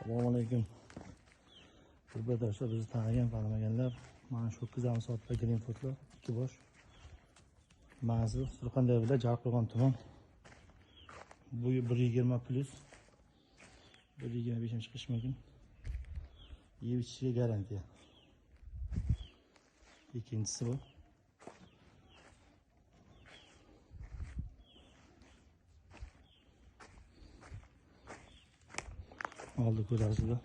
Assalomu alaykum. Arkadaşlar bizi tanımaganlar, mana shu kızam sotda green footlar 2 bosh. Mazur Surxondaryo viloyati Jarqo'rg'on tuman. Bu 120 plus 125 chiqish mumkin. Yeb içişe garantiya. İkincisi bu. Oldu ko'rasizlar.